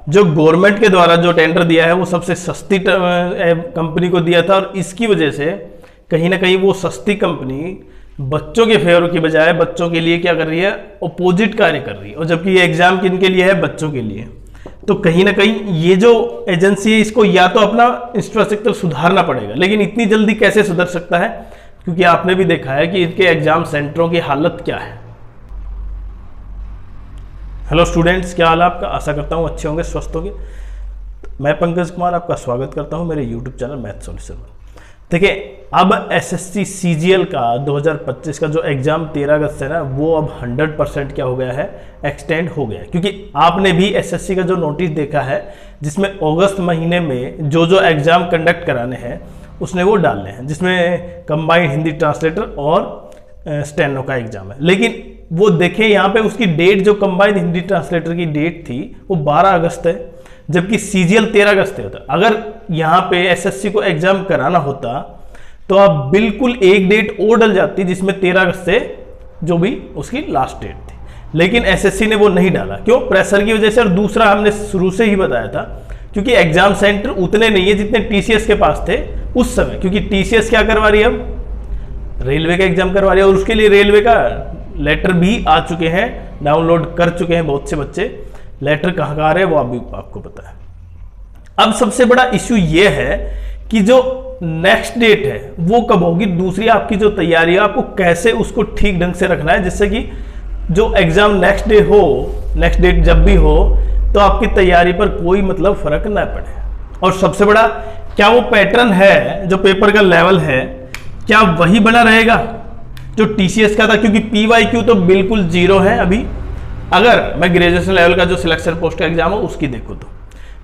जो गवर्नमेंट के द्वारा जो टेंडर दिया है वो सबसे सस्ती कंपनी को दिया था, और इसकी वजह से कहीं ना कहीं वो सस्ती कंपनी बच्चों के फेवर की बजाय बच्चों के लिए क्या कर रही है, अपोजिट कार्य कर रही है। और जबकि ये एग्जाम किन के लिए है, बच्चों के लिए। तो कहीं ना कहीं ये जो एजेंसी है इसको या तो अपना इंफ्रास्ट्रक्चर सुधारना पड़ेगा, लेकिन इतनी जल्दी कैसे सुधर सकता है, क्योंकि आपने भी देखा है कि इनके एग्जाम सेंटरों की हालत क्या है। हेलो स्टूडेंट्स, क्या हाल है आपका? आशा करता हूँ अच्छे होंगे, स्वस्थ होंगे। मैं पंकज कुमार आपका स्वागत करता हूँ मेरे यूट्यूब चैनल मैथ सॉल्यूशन में। देखिए, अब एसएससी सीजीएल का 2025 का जो एग्जाम 13 अगस्त है ना, वो अब 100% क्या हो गया है, एक्सटेंड हो गया है। क्योंकि आपने भी एसएससी का जो नोटिस देखा है जिसमें अगस्त महीने में जो जो एग्जाम कंडक्ट कराने हैं उसने वो डालने हैं, जिसमें कंबाइंड हिंदी ट्रांसलेटर और स्टेनो का एग्जाम है। लेकिन वो देखें यहाँ पे उसकी डेट, जो कंबाइंड हिंदी ट्रांसलेटर की डेट थी वो 12 अगस्त है, जबकि सीजीएल 13 अगस्त से होता। अगर यहाँ पे एसएससी को एग्जाम कराना होता तो आप बिल्कुल एक डेट और डल जाती, जिसमें 13 अगस्त से जो भी उसकी लास्ट डेट थी। लेकिन एसएससी ने वो नहीं डाला, क्यों? प्रेशर की वजह से। और दूसरा, हमने शुरू से ही बताया था, क्योंकि एग्जाम सेंटर उतने नहीं है जितने टीसीएस के पास थे उस समय। क्योंकि टीसीएस क्या करवा रही है, अब रेलवे का एग्जाम करवा रही है, और उसके लिए रेलवे का लेटर भी आ चुके हैं, डाउनलोड कर चुके हैं बहुत से बच्चे। लेटर कहाँ का आ रहे हैं वो आपको पता है। अब सबसे बड़ा इश्यू ये है कि जो नेक्स्ट डेट है वो कब होगी। दूसरी, आपकी जो तैयारी है आपको कैसे उसको ठीक ढंग से रखना है, जिससे कि जो एग्जाम नेक्स्ट डे हो, नेक्स्ट डेट जब भी हो, तो आपकी तैयारी पर कोई मतलब फर्क ना पड़े। और सबसे बड़ा, क्या वो पैटर्न है, जो पेपर का लेवल है, क्या वही बना रहेगा जो टीसीएस का था? क्योंकि पीवाईक्यू तो बिल्कुल जीरो है अभी, अगर मैं ग्रेजुएशन लेवल का जो सिलेक्शन पोस्ट का एग्जाम हो उसकी देखो तो।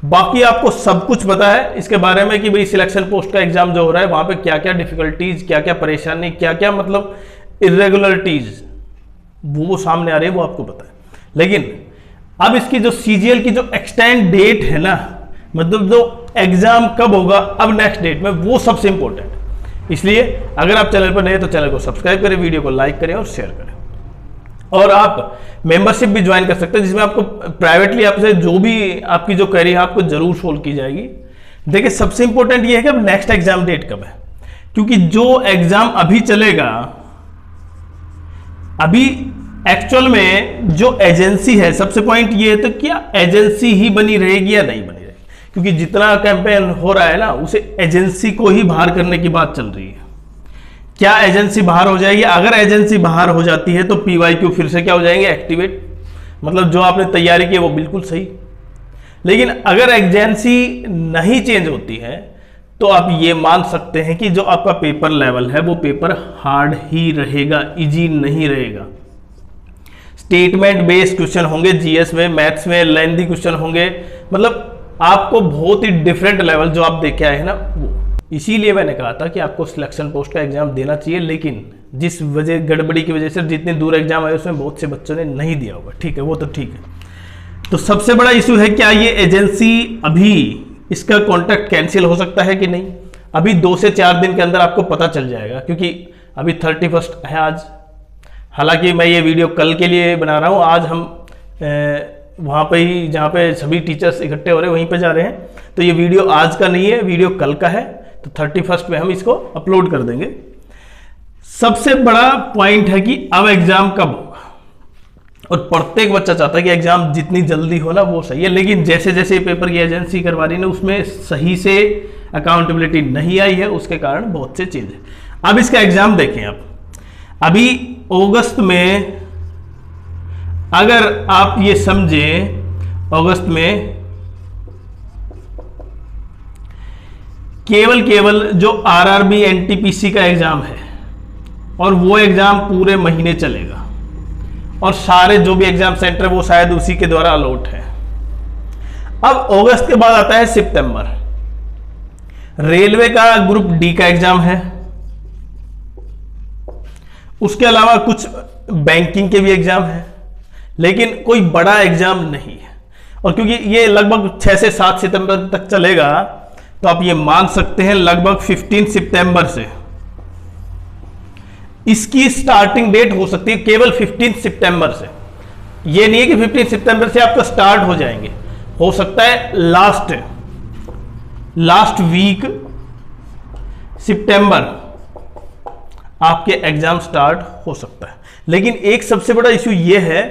बाकी आपको सब कुछ पता है इसके बारे में कि भाई सिलेक्शन पोस्ट का एग्जाम जो हो रहा है वहां पे क्या क्या डिफिकल्टीज, क्या क्या परेशानी, क्या क्या मतलब इरेगुलरिटीज वो सामने आ रही है, वो आपको पता है। लेकिन अब इसकी जो सीजीएल की जो एक्सटेंड डेट है ना, मतलब जो एग्जाम कब होगा अब नेक्स्ट डेट में, वो सबसे इंपॉर्टेंट है। इसलिए अगर आप चैनल पर नए तो चैनल को सब्सक्राइब करें, वीडियो को लाइक करें और शेयर करें। और आप मेंबरशिप भी ज्वाइन कर सकते हैं, जिसमें आपको प्राइवेटली आपसे जो भी आपकी जो क्वेरी है आपको जरूर सोल्व की जाएगी। देखिए, सबसे इंपॉर्टेंट ये है कि अब नेक्स्ट एग्जाम डेट कब है, क्योंकि जो एग्जाम अभी चलेगा, अभी एक्चुअल में जो एजेंसी है, सबसे पॉइंट ये है तो क्या एजेंसी ही बनी रहेगी या नहीं बनी रहेगी। क्योंकि जितना कैंपेन हो रहा है ना, उसे एजेंसी को ही बाहर करने की बात चल रही है। क्या एजेंसी बाहर हो जाएगी? अगर एजेंसी बाहर हो जाती है तो पीवाईक्यू फिर से क्या हो जाएंगे, एक्टिवेट। मतलब जो आपने तैयारी की है वो बिल्कुल सही। लेकिन अगर एजेंसी नहीं चेंज होती है तो आप ये मान सकते हैं कि जो आपका पेपर लेवल है वो पेपर हार्ड ही रहेगा, इजी नहीं रहेगा। स्टेटमेंट बेस्ड क्वेश्चन होंगे, जीएस में, मैथ्स में लेंथी क्वेश्चन होंगे। मतलब आपको बहुत ही डिफरेंट लेवल जो आप देख के आए हैं ना वो। इसीलिए मैंने कहा था कि आपको सिलेक्शन पोस्ट का एग्जाम देना चाहिए, लेकिन जिस वजह गड़बड़ी की वजह से जितने दूर एग्जाम आए उसमें बहुत से बच्चों ने नहीं दिया होगा। ठीक है, वो तो ठीक है। तो सबसे बड़ा इशू है, क्या ये एजेंसी अभी इसका कॉन्ट्रैक्ट कैंसिल हो सकता है कि नहीं? अभी 2 से 4 दिन के अंदर आपको पता चल जाएगा, क्योंकि अभी 31 है आज। हालांकि मैं ये वीडियो कल के लिए बना रहा हूँ, आज हम वहाँ पे ही जहाँ पे सभी टीचर्स इकट्ठे हो रहे हैं वहीं पे जा रहे हैं। तो ये वीडियो आज का नहीं है, वीडियो कल का है। तो 31 में हम इसको अपलोड कर देंगे। सबसे बड़ा पॉइंट है कि अब एग्जाम कब होगा, और प्रत्येक बच्चा चाहता है कि एग्जाम जितनी जल्दी हो ना वो सही है। लेकिन जैसे जैसे पेपर की एजेंसी करवा रही है उसमें सही से अकाउंटेबिलिटी नहीं आई है, उसके कारण बहुत से चीज है। अब इसका एग्जाम देखें आप, अभी अगस्त में, अगर आप ये समझें अगस्त में केवल जो आरआरबी एनटीपीसी का एग्जाम है, और वो एग्जाम पूरे महीने चलेगा, और सारे जो भी एग्जाम सेंटर वो शायद उसी के द्वारा अलॉट है। अब अगस्त के बाद आता है सितंबर, रेलवे का ग्रुप डी का एग्जाम है, उसके अलावा कुछ बैंकिंग के भी एग्जाम है, लेकिन कोई बड़ा एग्जाम नहीं है। और क्योंकि ये लगभग 6 से 7 सितंबर तक चलेगा, तो आप ये मान सकते हैं लगभग 15 सितंबर से इसकी स्टार्टिंग डेट हो सकती है, केवल 15 सितंबर से। ये नहीं है कि 15 सितंबर से आपका स्टार्ट हो जाएंगे, हो सकता है लास्ट वीक सितंबर आपके एग्जाम स्टार्ट हो सकता है। लेकिन एक सबसे बड़ा इश्यू ये है,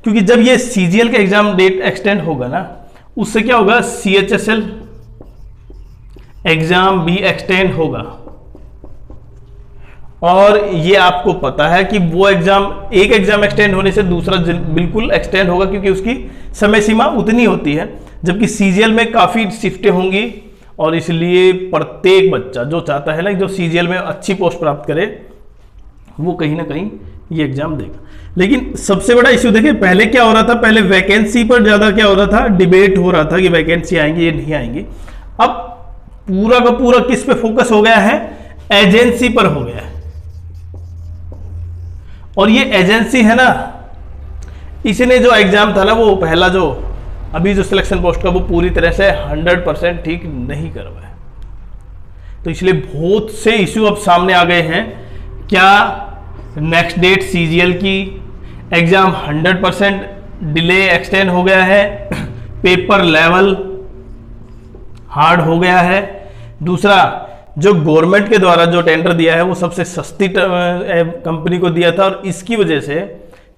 क्योंकि जब ये सीजीएल का एग्जाम डेट एक्सटेंड होगा ना, उससे क्या होगा, सीएचएसएल एग्जाम भी एक्सटेंड होगा। और ये आपको पता है कि वो एग्जाम, एक एग्जाम एक्सटेंड होने से दूसरा बिल्कुल एक्सटेंड होगा, क्योंकि उसकी समय सीमा उतनी होती है, जबकि सीजीएल में काफी शिफ्टें होंगी। और इसलिए प्रत्येक बच्चा जो चाहता है ना, जो सीजीएल में अच्छी पोस्ट प्राप्त करे, वो कहीं ना कहीं ये एग्जाम देगा। लेकिन सबसे बड़ा इश्यू देखिए, पहले क्या हो रहा था, पहले वैकेंसी पर ज्यादा क्या हो रहा था, डिबेट हो रहा था कि वैकेंसी आएंगी या नहीं आएंगी। अब पूरा का पूरा किस पे फोकस हो गया है, एजेंसी पर हो गया है। और ये एजेंसी है ना, इसने जो एग्जाम था ना, वो पहला जो अभी जो सिलेक्शन पोस्ट का, वो पूरी तरह से 100% ठीक नहीं करवाया। तो इसलिए बहुत से इश्यू अब सामने आ गए हैं। क्या नेक्स्ट डेट सीजीएल की एग्जाम 100% डिले एक्सटेंड हो गया है, पेपर लेवल हार्ड हो गया है। दूसरा, जो गवर्नमेंट के द्वारा जो टेंडर दिया है, वो सबसे सस्ती कंपनी को दिया था, और इसकी वजह से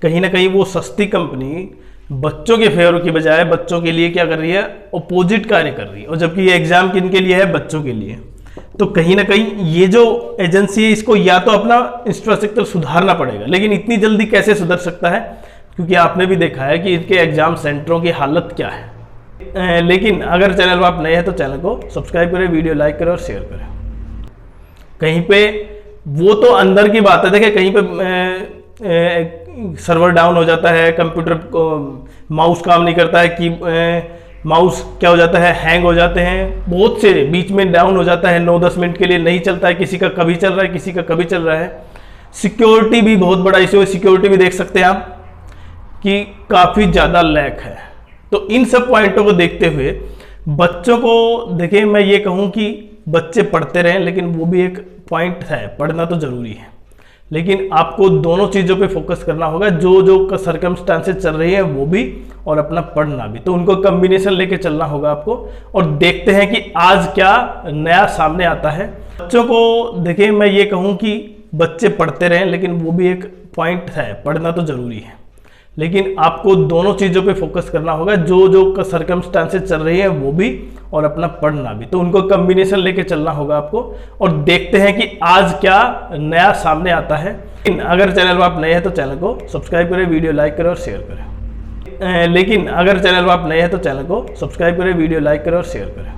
कहीं ना कहीं वो सस्ती कंपनी बच्चों के फेवर की बजाय बच्चों के लिए क्या कर रही है, अपोजिट कार्य कर रही है। और जबकि ये एग्जाम किन के लिए है, बच्चों के लिए। तो कहीं ना कहीं ये जो एजेंसी है, इसको या तो अपना इंफ्रास्ट्रक्चर सुधारना पड़ेगा। लेकिन इतनी जल्दी कैसे सुधर सकता है, क्योंकि आपने भी देखा है कि इनके एग्जाम सेंटरों की हालत क्या है। लेकिन अगर चैनल पर आप नए हैं तो चैनल को सब्सक्राइब करें, वीडियो लाइक करें और शेयर करें। कहीं पे वो तो अंदर की बात है, देखिए कहीं पे सर्वर डाउन हो जाता है, कंप्यूटर को माउस काम नहीं करता है, कि माउस क्या हो जाता है, हैंग हो जाते हैं, बहुत से बीच में डाउन हो जाता है, 9-10 मिनट के लिए नहीं चलता है, किसी का कभी चल रहा है, किसी का कभी चल रहा है। सिक्योरिटी भी बहुत बड़ा इशू है, सिक्योरिटी भी देख सकते हैं आप कि काफ़ी ज़्यादा लैक है। तो इन सब पॉइंटों को देखते हुए बच्चों को, देखिए मैं ये कहूँ कि बच्चे पढ़ते रहें, लेकिन वो भी एक पॉइंट है, पढ़ना तो ज़रूरी है, लेकिन आपको दोनों चीज़ों पे फोकस करना होगा। जो सर्कमस्टांसेस चल रही है वो भी, और अपना पढ़ना भी, तो उनको कॉम्बिनेशन लेके चलना होगा आपको। और देखते हैं कि आज क्या नया सामने आता है। बच्चों को, देखिए मैं ये कहूँ कि बच्चे पढ़ते रहें, लेकिन वो भी एक पॉइंट है, पढ़ना तो ज़रूरी है, लेकिन आपको दोनों चीज़ों पे फोकस करना होगा। जो सर्कमस्टांसेस चल रही है वो भी, और अपना पढ़ना भी, तो उनको कॉम्बिनेशन लेके चलना होगा आपको। और देखते हैं कि आज क्या नया सामने आता है। अगर चैनल पर आप नए हैं तो चैनल को सब्सक्राइब करें, वीडियो लाइक करें और शेयर करें। लेकिन अगर चैनल पर आप नए हैं तो चैनल को सब्सक्राइब करें, वीडियो लाइक करें और शेयर करें।